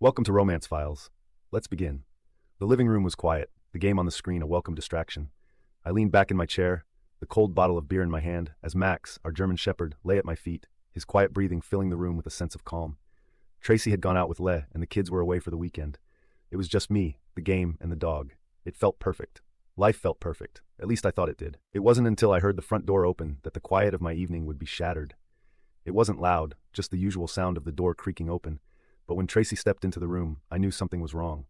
Welcome to Romance Files. Let's begin. The living room was quiet, the game on the screen a welcome distraction. I leaned back in my chair, the cold bottle of beer in my hand, as Max, our German shepherd, lay at my feet, his quiet breathing filling the room with a sense of calm. Tracy had gone out with Le, and the kids were away for the weekend. It was just me, the game, and the dog. It felt perfect. Life felt perfect. At least I thought it did. It wasn't until I heard the front door open that the quiet of my evening would be shattered. It wasn't loud, just the usual sound of the door creaking open. But when Tracy stepped into the room, I knew something was wrong.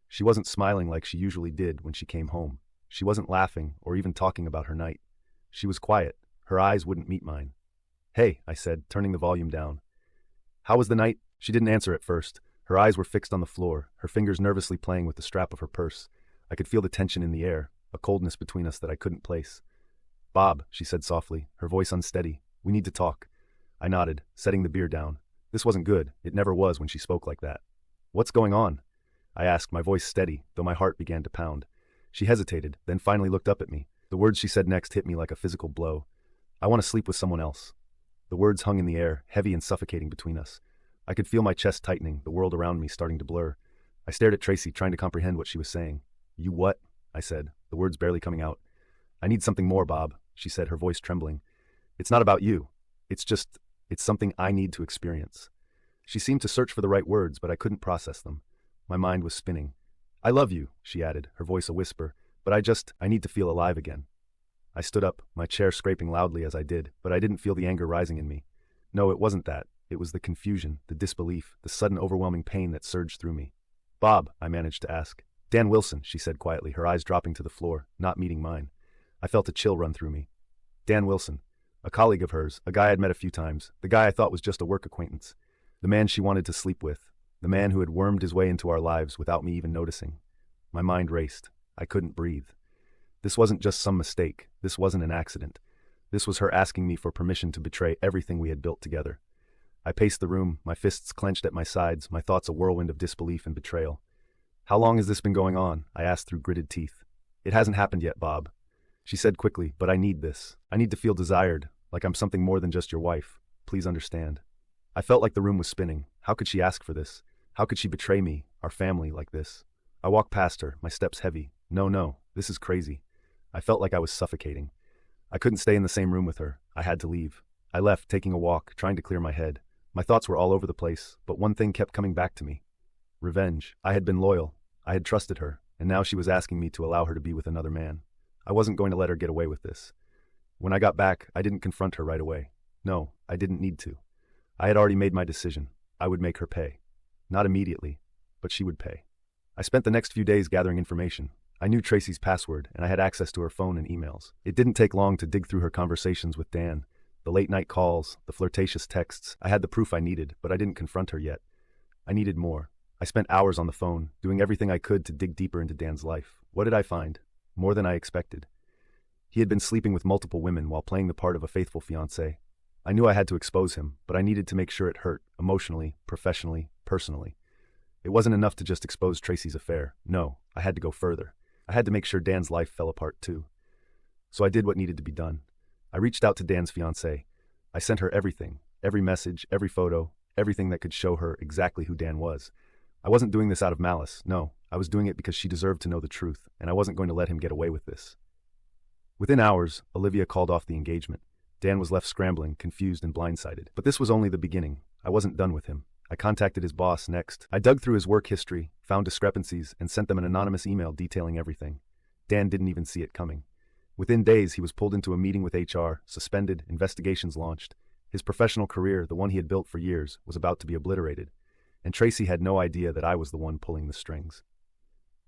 She wasn't smiling like she usually did when she came home. She wasn't laughing or even talking about her night. She was quiet. Her eyes wouldn't meet mine. "Hey," I said, turning the volume down. "How was the night?" She didn't answer at first. Her eyes were fixed on the floor, her fingers nervously playing with the strap of her purse. I could feel the tension in the air, a coldness between us that I couldn't place. "Bob," she said softly, her voice unsteady, "we need to talk." I nodded, setting the beer down. This wasn't good. It never was when she spoke like that. "What's going on?" I asked, my voice steady, though my heart began to pound. She hesitated, then finally looked up at me. The words she said next hit me like a physical blow. "I want to sleep with someone else." The words hung in the air, heavy and suffocating between us. I could feel my chest tightening, the world around me starting to blur. I stared at Tracy, trying to comprehend what she was saying. "You what?" I said, the words barely coming out. "I need something more, Bob," she said, her voice trembling. "It's not about you. It's something I need to experience." She seemed to search for the right words, but I couldn't process them. My mind was spinning. "I love you," she added, her voice a whisper, "but I need to feel alive again." I stood up, my chair scraping loudly as I did, but I didn't feel the anger rising in me. No, it wasn't that. It was the confusion, the disbelief, the sudden overwhelming pain that surged through me. "Bob," I managed to ask. "Dan Wilson," she said quietly, her eyes dropping to the floor, not meeting mine. I felt a chill run through me. Dan Wilson. A colleague of hers, a guy I'd met a few times, the guy I thought was just a work acquaintance. The man she wanted to sleep with, the man who had wormed his way into our lives without me even noticing. My mind raced. I couldn't breathe. This wasn't just some mistake. This wasn't an accident. This was her asking me for permission to betray everything we had built together. I paced the room, my fists clenched at my sides, my thoughts a whirlwind of disbelief and betrayal. "How long has this been going on?" I asked through gritted teeth. "It hasn't happened yet, Bob," she said quickly, "but I need this. I need to feel desired, like I'm something more than just your wife. Please understand." I felt like the room was spinning. How could she ask for this? How could she betray me, our family, like this? I walked past her, my steps heavy. No, this is crazy. I felt like I was suffocating. I couldn't stay in the same room with her. I had to leave. I left, taking a walk, trying to clear my head. My thoughts were all over the place, but one thing kept coming back to me. Revenge. I had been loyal. I had trusted her, and now she was asking me to allow her to be with another man. I wasn't going to let her get away with this. When I got back, I didn't confront her right away. No, I didn't need to. I had already made my decision. I would make her pay. Not immediately, but she would pay. I spent the next few days gathering information. I knew Tracy's password, and I had access to her phone and emails. It didn't take long to dig through her conversations with Dan. The late-night calls, the flirtatious texts. I had the proof I needed, but I didn't confront her yet. I needed more. I spent hours on the phone, doing everything I could to dig deeper into Dan's life. What did I find? More than I expected. He had been sleeping with multiple women while playing the part of a faithful fiancé. I knew I had to expose him, but I needed to make sure it hurt, emotionally, professionally, personally. It wasn't enough to just expose Tracy's affair. No, I had to go further. I had to make sure Dan's life fell apart too. So I did what needed to be done. I reached out to Dan's fiancée. I sent her everything, every message, every photo, everything that could show her exactly who Dan was. I wasn't doing this out of malice. No, I was doing it because she deserved to know the truth, and I wasn't going to let him get away with this. Within hours, Olivia called off the engagement. Dan was left scrambling, confused and blindsided. But this was only the beginning. I wasn't done with him. I contacted his boss next. I dug through his work history, found discrepancies, and sent them an anonymous email detailing everything. Dan didn't even see it coming. Within days, he was pulled into a meeting with HR, suspended, investigations launched. His professional career, the one he had built for years, was about to be obliterated. And Tracy had no idea that I was the one pulling the strings.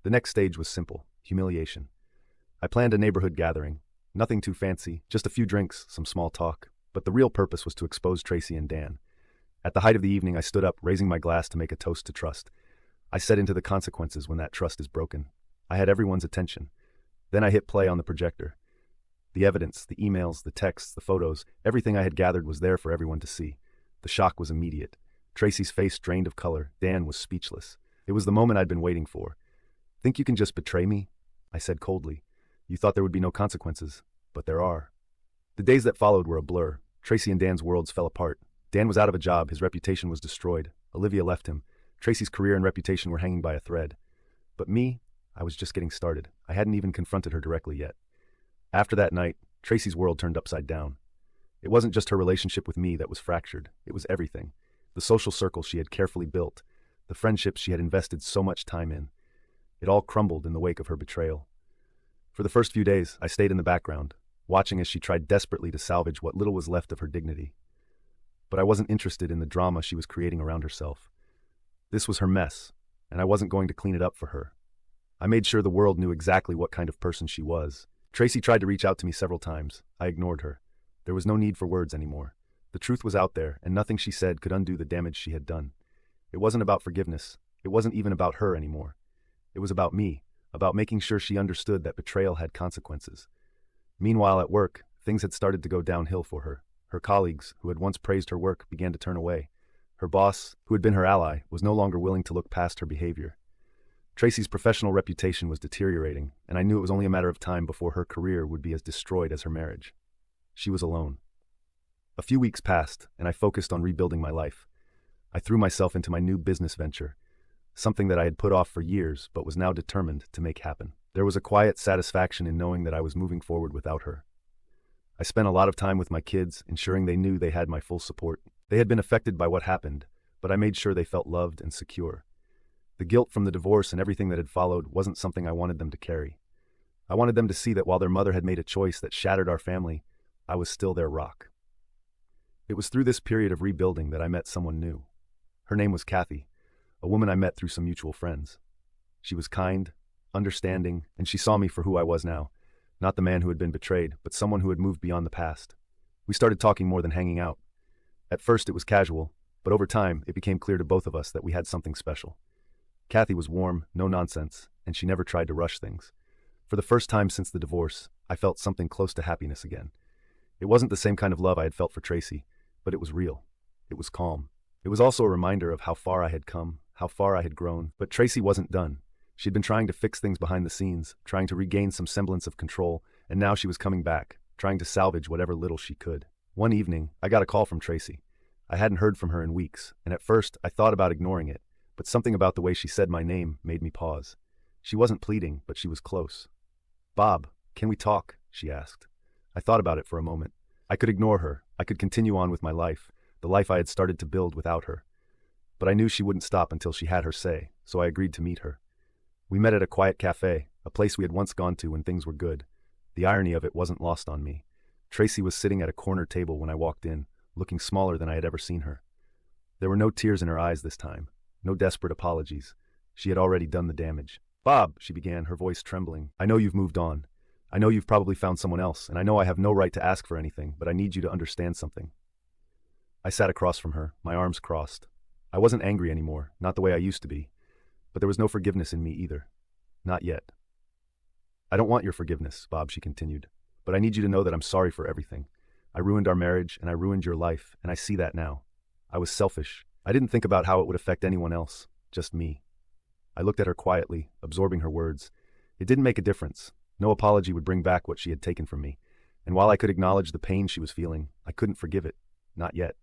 The next stage was simple: humiliation. I planned a neighborhood gathering. Nothing too fancy, just a few drinks, some small talk. But the real purpose was to expose Tracy and Dan. At the height of the evening, I stood up, raising my glass to make a toast to trust. I set into the consequences when that trust is broken. I had everyone's attention. Then I hit play on the projector. The evidence, the emails, the texts, the photos, everything I had gathered was there for everyone to see. The shock was immediate. Tracy's face drained of color. Dan was speechless. It was the moment I'd been waiting for. "Think you can just betray me?" I said coldly. "You thought there would be no consequences, but there are." The days that followed were a blur. Tracy and Dan's worlds fell apart. Dan was out of a job, his reputation was destroyed. Olivia left him. Tracy's career and reputation were hanging by a thread. But me, I was just getting started. I hadn't even confronted her directly yet. After that night, Tracy's world turned upside down. It wasn't just her relationship with me that was fractured. It was everything. The social circle she had carefully built, the friendships she had invested so much time in. It all crumbled in the wake of her betrayal. For the first few days, I stayed in the background, watching as she tried desperately to salvage what little was left of her dignity. But I wasn't interested in the drama she was creating around herself. This was her mess, and I wasn't going to clean it up for her. I made sure the world knew exactly what kind of person she was. Tracy tried to reach out to me several times. I ignored her. There was no need for words anymore. The truth was out there, and nothing she said could undo the damage she had done. It wasn't about forgiveness. It wasn't even about her anymore. It was about me, about making sure she understood that betrayal had consequences. Meanwhile, at work, things had started to go downhill for her. Her colleagues, who had once praised her work, began to turn away. Her boss, who had been her ally, was no longer willing to look past her behavior. Tracy's professional reputation was deteriorating, and I knew it was only a matter of time before her career would be as destroyed as her marriage. She was alone. A few weeks passed, and I focused on rebuilding my life. I threw myself into my new business venture, something that I had put off for years but was now determined to make happen. There was a quiet satisfaction in knowing that I was moving forward without her. I spent a lot of time with my kids, ensuring they knew they had my full support. They had been affected by what happened, but I made sure they felt loved and secure. The guilt from the divorce and everything that had followed wasn't something I wanted them to carry. I wanted them to see that while their mother had made a choice that shattered our family, I was still their rock. It was through this period of rebuilding that I met someone new. Her name was Kathy, a woman I met through some mutual friends. She was kind, understanding, and she saw me for who I was now, not the man who had been betrayed, but someone who had moved beyond the past. We started talking more than hanging out. At first it was casual, but over time it became clear to both of us that we had something special. Kathy was warm, no nonsense, and she never tried to rush things. For the first time since the divorce, I felt something close to happiness again. It wasn't the same kind of love I had felt for Tracy, but it was real. It was calm. It was also a reminder of how far I had come, how far I had grown. But Tracy wasn't done. She'd been trying to fix things behind the scenes, trying to regain some semblance of control, and now she was coming back, trying to salvage whatever little she could. One evening, I got a call from Tracy. I hadn't heard from her in weeks, and at first I thought about ignoring it, but something about the way she said my name made me pause. She wasn't pleading, but she was close. "Bob, can we talk?" she asked. I thought about it for a moment. I could ignore her. I could continue on with my life, the life I had started to build without her. But I knew she wouldn't stop until she had her say, so I agreed to meet her. We met at a quiet cafe, a place we had once gone to when things were good. The irony of it wasn't lost on me. Tracy was sitting at a corner table when I walked in, looking smaller than I had ever seen her. There were no tears in her eyes this time, no desperate apologies. She had already done the damage. "Bob," she began, her voice trembling, "I know you've moved on. I know you've probably found someone else, and I know I have no right to ask for anything, but I need you to understand something." I sat across from her, my arms crossed. I wasn't angry anymore, not the way I used to be, but there was no forgiveness in me either. Not yet. "I don't want your forgiveness, Bob," she continued, "but I need you to know that I'm sorry for everything. I ruined our marriage, and I ruined your life, and I see that now. I was selfish. I didn't think about how it would affect anyone else, just me." I looked at her quietly, absorbing her words. It didn't make a difference. No apology would bring back what she had taken from me, and while I could acknowledge the pain she was feeling, I couldn't forgive it. Not yet.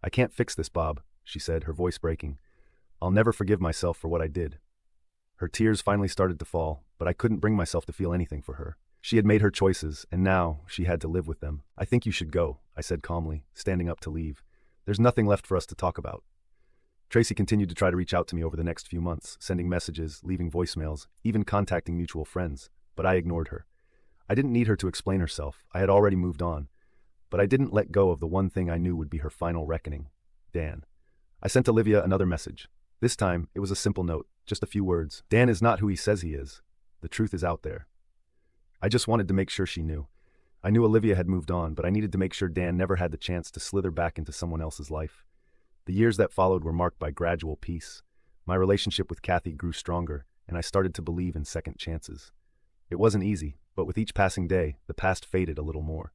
"I can't fix this, Bob," she said, her voice breaking. "I'll never forgive myself for what I did." Her tears finally started to fall, but I couldn't bring myself to feel anything for her. She had made her choices, and now she had to live with them. "I think you should go," I said calmly, standing up to leave. "There's nothing left for us to talk about." Tracy continued to try to reach out to me over the next few months, sending messages, leaving voicemails, even contacting mutual friends, but I ignored her. I didn't need her to explain herself. I had already moved on. But I didn't let go of the one thing I knew would be her final reckoning: Dan. I sent Olivia another message. This time, it was a simple note, just a few words. "Dan is not who he says he is. The truth is out there." I just wanted to make sure she knew. I knew Olivia had moved on, but I needed to make sure Dan never had the chance to slither back into someone else's life. The years that followed were marked by gradual peace. My relationship with Kathy grew stronger, and I started to believe in second chances. It wasn't easy, but with each passing day, the past faded a little more.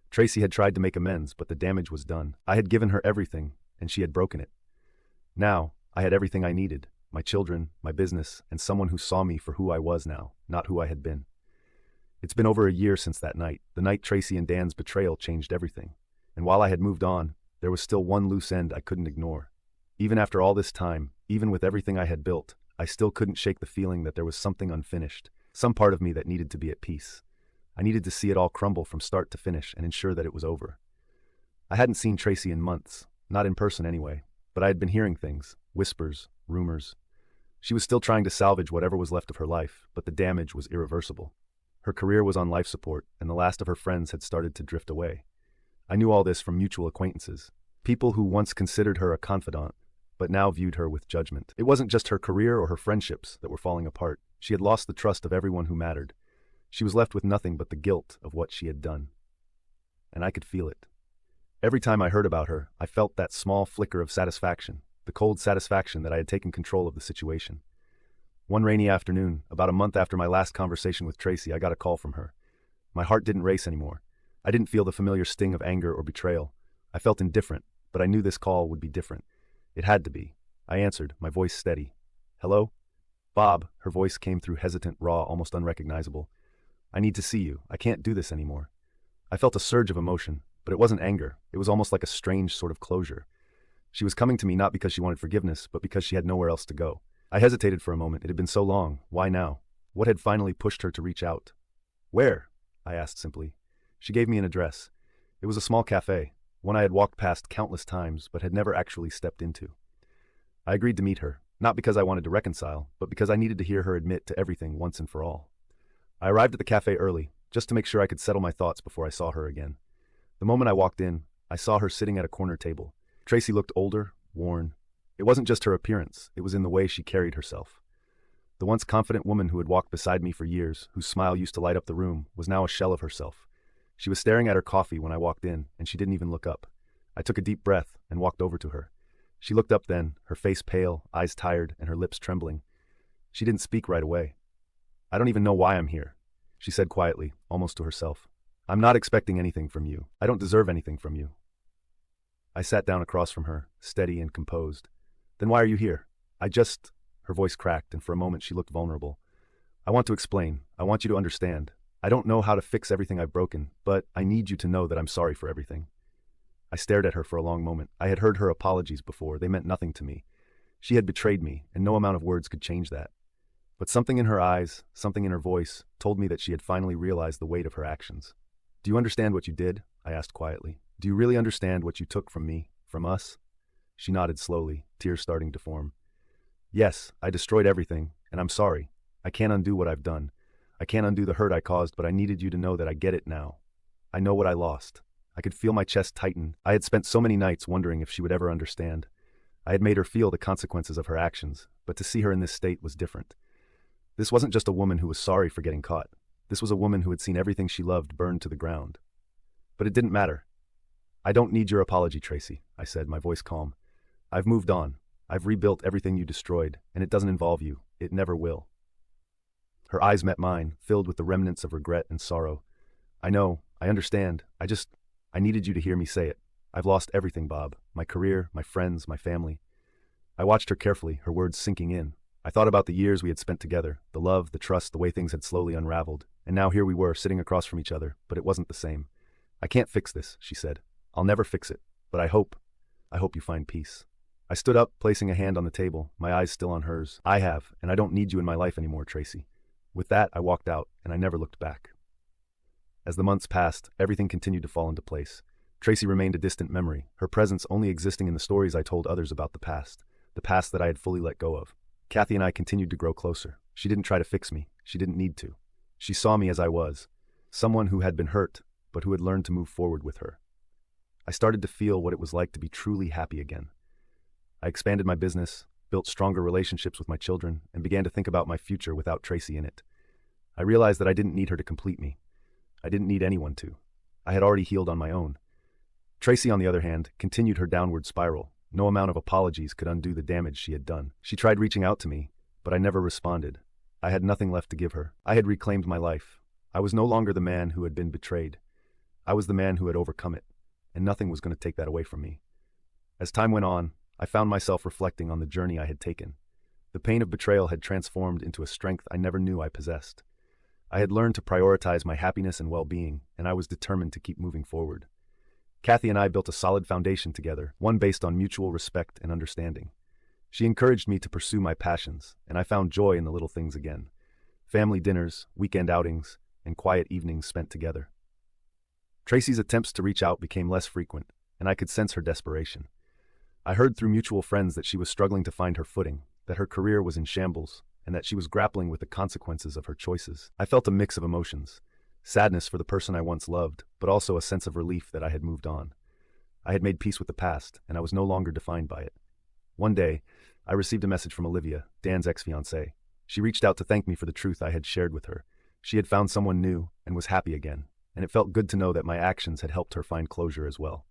Tracy had tried to make amends, but the damage was done. I had given her everything, and she had broken it. Now, I had everything I needed: my children, my business, and someone who saw me for who I was now, not who I had been. It's been over a year since that night, the night Tracy and Dan's betrayal changed everything. And while I had moved on, there was still one loose end I couldn't ignore. Even after all this time, even with everything I had built, I still couldn't shake the feeling that there was something unfinished, some part of me that needed to be at peace. I needed to see it all crumble from start to finish and ensure that it was over. I hadn't seen Tracy in months, not in person anyway, but I had been hearing things, whispers, rumors. She was still trying to salvage whatever was left of her life, but the damage was irreversible. Her career was on life support, and the last of her friends had started to drift away. I knew all this from mutual acquaintances, people who once considered her a confidant, but now viewed her with judgment. It wasn't just her career or her friendships that were falling apart. She had lost the trust of everyone who mattered. She was left with nothing but the guilt of what she had done. And I could feel it. Every time I heard about her, I felt that small flicker of satisfaction, the cold satisfaction that I had taken control of the situation. One rainy afternoon, about a month after my last conversation with Tracy, I got a call from her. My heart didn't race anymore. I didn't feel the familiar sting of anger or betrayal. I felt indifferent, but I knew this call would be different. It had to be. I answered, my voice steady. "Hello?" "Bob," her voice came through hesitant, raw, almost unrecognizable. "I need to see you. I can't do this anymore." I felt a surge of emotion, but it wasn't anger. It was almost like a strange sort of closure. She was coming to me not because she wanted forgiveness, but because she had nowhere else to go. I hesitated for a moment. It had been so long. Why now? What had finally pushed her to reach out? "Where?" I asked simply. She gave me an address. It was a small cafe, one I had walked past countless times but had never actually stepped into. I agreed to meet her, not because I wanted to reconcile, but because I needed to hear her admit to everything once and for all. I arrived at the cafe early, just to make sure I could settle my thoughts before I saw her again. The moment I walked in, I saw her sitting at a corner table. Tracy looked older, worn. It wasn't just her appearance, it was in the way she carried herself. The once confident woman who had walked beside me for years, whose smile used to light up the room, was now a shell of herself. She was staring at her coffee when I walked in, and she didn't even look up. I took a deep breath and walked over to her. She looked up then, her face pale, eyes tired, and her lips trembling. She didn't speak right away. "I don't even know why I'm here," she said quietly, almost to herself. "I'm not expecting anything from you. I don't deserve anything from you." I sat down across from her, steady and composed. "Then why are you here?" Her voice cracked, and for a moment she looked vulnerable. "I want to explain. I want you to understand. I don't know how to fix everything I've broken, but I need you to know that I'm sorry for everything." I stared at her for a long moment. I had heard her apologies before. They meant nothing to me. She had betrayed me, and no amount of words could change that. But something in her eyes, something in her voice, told me that she had finally realized the weight of her actions. "Do you understand what you did?" I asked quietly. "Do you really understand what you took from me, from us?" She nodded slowly, tears starting to form. "Yes, I destroyed everything, and I'm sorry. I can't undo what I've done. I can't undo the hurt I caused, but I needed you to know that I get it now. I know what I lost." I could feel my chest tighten. I had spent so many nights wondering if she would ever understand. I had made her feel the consequences of her actions, but to see her in this state was different. This wasn't just a woman who was sorry for getting caught. This was a woman who had seen everything she loved burned to the ground. But it didn't matter. "I don't need your apology, Tracy," I said, my voice calm. "I've moved on. I've rebuilt everything you destroyed, and it doesn't involve you. It never will." Her eyes met mine, filled with the remnants of regret and sorrow. "I know. I understand. I needed you to hear me say it. I've lost everything, Bob. My career, my friends, my family." I watched her carefully, her words sinking in. I thought about the years we had spent together, the love, the trust, the way things had slowly unraveled. And now here we were, sitting across from each other, but it wasn't the same. "I can't fix this," she said. "I'll never fix it. But I hope you find peace." I stood up, placing a hand on the table, my eyes still on hers. "I have, and I don't need you in my life anymore, Tracy." With that, I walked out, and I never looked back. As the months passed, everything continued to fall into place. Tracy remained a distant memory, her presence only existing in the stories I told others about the past that I had fully let go of. Kathy and I continued to grow closer. She didn't try to fix me. She didn't need to. She saw me as I was, someone who had been hurt, but who had learned to move forward with her. I started to feel what it was like to be truly happy again. I expanded my business, built stronger relationships with my children, and began to think about my future without Tracy in it. I realized that I didn't need her to complete me. I didn't need anyone to. I had already healed on my own. Tracy, on the other hand, continued her downward spiral. No amount of apologies could undo the damage she had done. She tried reaching out to me, but I never responded. I had nothing left to give her. I had reclaimed my life. I was no longer the man who had been betrayed. I was the man who had overcome it, and nothing was going to take that away from me. As time went on, I found myself reflecting on the journey I had taken. The pain of betrayal had transformed into a strength I never knew I possessed. I had learned to prioritize my happiness and well-being, and I was determined to keep moving forward. Kathy and I built a solid foundation together, one based on mutual respect and understanding. She encouraged me to pursue my passions, and I found joy in the little things again. Family dinners, weekend outings, and quiet evenings spent together. Tracy's attempts to reach out became less frequent, and I could sense her desperation. I heard through mutual friends that she was struggling to find her footing, that her career was in shambles, and that she was grappling with the consequences of her choices. I felt a mix of emotions, sadness for the person I once loved, but also a sense of relief that I had moved on. I had made peace with the past, and I was no longer defined by it. One day, I received a message from Olivia, Dan's ex-fiancée. She reached out to thank me for the truth I had shared with her. She had found someone new and was happy again, and it felt good to know that my actions had helped her find closure as well.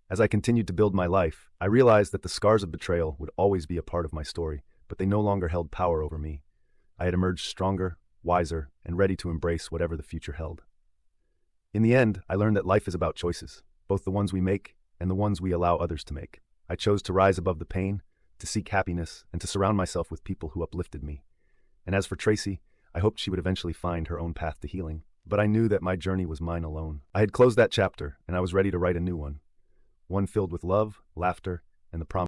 As I continued to build my life, I realized that the scars of betrayal would always be a part of my story, but they no longer held power over me. I had emerged stronger, wiser, and ready to embrace whatever the future held. In the end, I learned that life is about choices, both the ones we make and the ones we allow others to make. I chose to rise above the pain, to seek happiness, and to surround myself with people who uplifted me. And as for Tracy, I hoped she would eventually find her own path to healing, but I knew that my journey was mine alone. I had closed that chapter, and I was ready to write a new one filled with love, laughter, and the promise